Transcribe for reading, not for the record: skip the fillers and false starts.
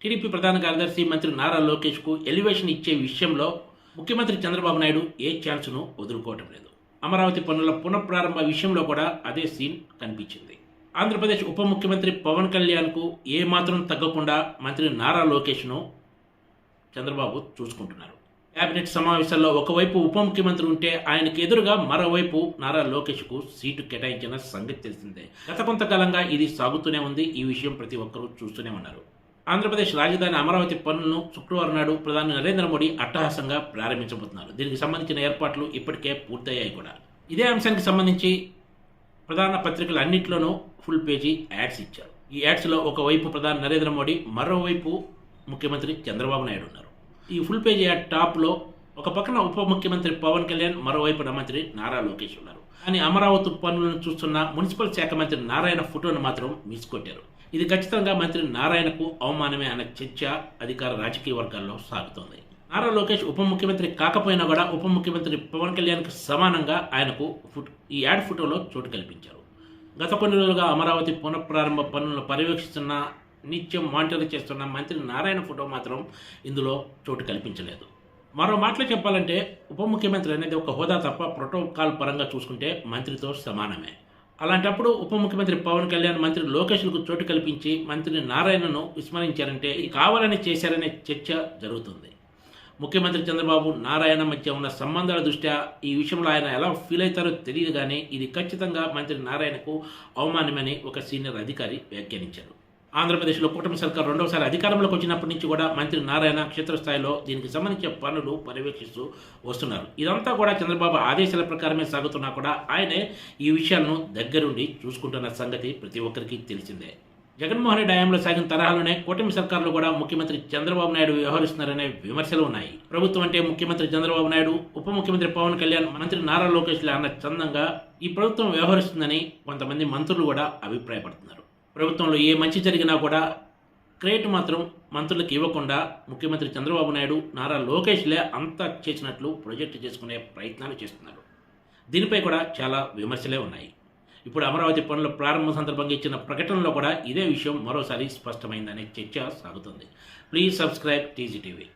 TDP ప్రధాన కార్యదర్శి మంత్రి నారా లోకేష్కు ఎలివేషన్ ఇచ్చే విషయంలో ముఖ్యమంత్రి చంద్రబాబు నాయుడు ఏ ఛాన్స్ను వదులుకోవటం లేదు. అమరావతి పనుల పునఃప్రారంభ విషయంలో కూడా అదే సీన్ కనిపించింది. ఆంధ్రప్రదేశ్ ఉప ముఖ్యమంత్రి పవన్ కళ్యాణ్కు ఏమాత్రం తగ్గకుండా మంత్రి నారా లోకేష్ను చంద్రబాబు చూసుకుంటున్నారు. కేబినెట్ సమావేశాల్లో ఒకవైపు ఉప ముఖ్యమంత్రి ఉంటే ఆయనకు ఎదురుగా మరోవైపు నారా లోకేష్కు సీటు కేటాయించిన సంగతి తెలిసిందే. గత కొంతకాలంగా ఇది సాగుతూనే ఉంది. ఈ విషయం ప్రతి ఒక్కరూ చూస్తూనే ఉన్నారు. ఆంధ్రప్రదేశ్ రాజధాని అమరావతి పనులను శుక్రవారం నాడు ప్రధాని నరేంద్ర మోడీ అట్టహాసంగా ప్రారంభించబోతున్నారు. దీనికి సంబంధించిన ఏర్పాట్లు ఇప్పటికే పూర్తయ్యాయి కూడా. ఇదే అంశానికి సంబంధించి ప్రధాన పత్రికలు అన్నింటిలోనూ ఫుల్ పేజీ యాడ్స్ ఇచ్చారు. ఈ యాడ్స్లో ఒకవైపు ప్రధాని నరేంద్ర మోడీ, మరోవైపు ముఖ్యమంత్రి చంద్రబాబు నాయుడు ఉన్నారు. ఈ ఫుల్ పేజీ యాడ్ టాప్లో ఒక పక్కన ఉప ముఖ్యమంత్రి పవన్ కళ్యాణ్, మరోవైపున మంత్రి నారా లోకేష్ ఉన్నారు. కానీ అమరావతి పనులను చూస్తున్న మున్సిపల్ శాఖ మంత్రి నారాయణ ఫోటోను మాత్రం మిస్ కొట్టారు. ఇది ఖచ్చితంగా మంత్రి నారాయణకు అవమానమే అన్న చర్చ అధికార రాజకీయ వర్గాల్లో సాగుతోంది. నారా లోకేష్ ఉప ముఖ్యమంత్రి కాకపోయినా కూడా ఉప ముఖ్యమంత్రి పవన్ కళ్యాణ్కు సమానంగా ఆయనకు ఈ యాడ్ ఫోటోలో చోటు కల్పించారు. గత కొన్ని రోజులుగా అమరావతి పునఃప్రారంభ పనులను పర్యవేక్షిస్తున్న, నిత్యం మానిటర్ చేస్తున్న మంత్రి నారాయణ ఫోటో మాత్రం ఇందులో చోటు కల్పించలేదు. మరో మాటలో చెప్పాలంటే ఉప ముఖ్యమంత్రి అనేది ఒక హోదా తప్ప ప్రోటోకాల్ పరంగా చూసుకుంటే మంత్రితో సమానమే. అలాంటప్పుడు ఉప ముఖ్యమంత్రి పవన్ కళ్యాణ్, మంత్రి లోకేష్లకు చోటు కల్పించి మంత్రి నారాయణను విస్మరించారంటే కావాలని చేశారనే చర్చ జరుగుతుంది. ముఖ్యమంత్రి చంద్రబాబు, నారాయణ మధ్య ఉన్న సంబంధాల దృష్ట్యా ఈ విషయంలో ఆయన ఎలా ఫీల్ అవుతారో తెలియదు, కానీ ఇది ఖచ్చితంగా మంత్రి నారాయణకు అవమానమని ఒక సీనియర్ అధికారి వ్యాఖ్యానించారు. ఆంధ్రప్రదేశ్లో కూటమి సర్కార్ రెండవసారి అధికారంలోకి వచ్చినప్పటి నుంచి కూడా మంత్రి నారాయణ క్షేత్రస్థాయిలో దీనికి సంబంధించిన పనులు పర్యవేక్షిస్తూ వస్తున్నారు. ఇదంతా కూడా చంద్రబాబు ఆదేశాల ప్రకారమే సాగుతున్నా కూడా ఆయనే ఈ విషయాలను దగ్గరుండి చూసుకుంటున్న సంగతి ప్రతి ఒక్కరికి తెలిసిందే. జగన్మోహన్ రెడ్డి హయాంలో సాగిన తరహాలోనే కూటమి సర్కార్లో కూడా ముఖ్యమంత్రి చంద్రబాబు నాయుడు వ్యవహరిస్తున్నారనే విమర్శలు ఉన్నాయి. ప్రభుత్వం అంటే ముఖ్యమంత్రి చంద్రబాబు నాయుడు, ఉప ముఖ్యమంత్రి పవన్ కళ్యాణ్, మంత్రి నారా లోకేష్ల అన్న చందంగా ఈ ప్రభుత్వం వ్యవహరిస్తుందని కొంతమంది మంత్రులు కూడా అభిప్రాయపడుతున్నారు. ప్రభుత్వంలో ఏ మంచి జరిగినా కూడా క్రెడిట్ మాత్రం మంత్రులకు ఇవ్వకుండా ముఖ్యమంత్రి చంద్రబాబు నాయుడు, నారా లోకేష్లే అంతా చేసినట్లు ప్రొజెక్ట్ చేసుకునే ప్రయత్నాలు చేస్తున్నారు. దీనిపై కూడా చాలా విమర్శలే ఉన్నాయి. ఇప్పుడు అమరావతి పనుల ప్రారంభం సందర్భంగా ఇచ్చిన ప్రకటనలో కూడా ఇదే విషయం మరోసారి స్పష్టమైందనే చర్చ సాగుతుంది. Please subscribe TGTV.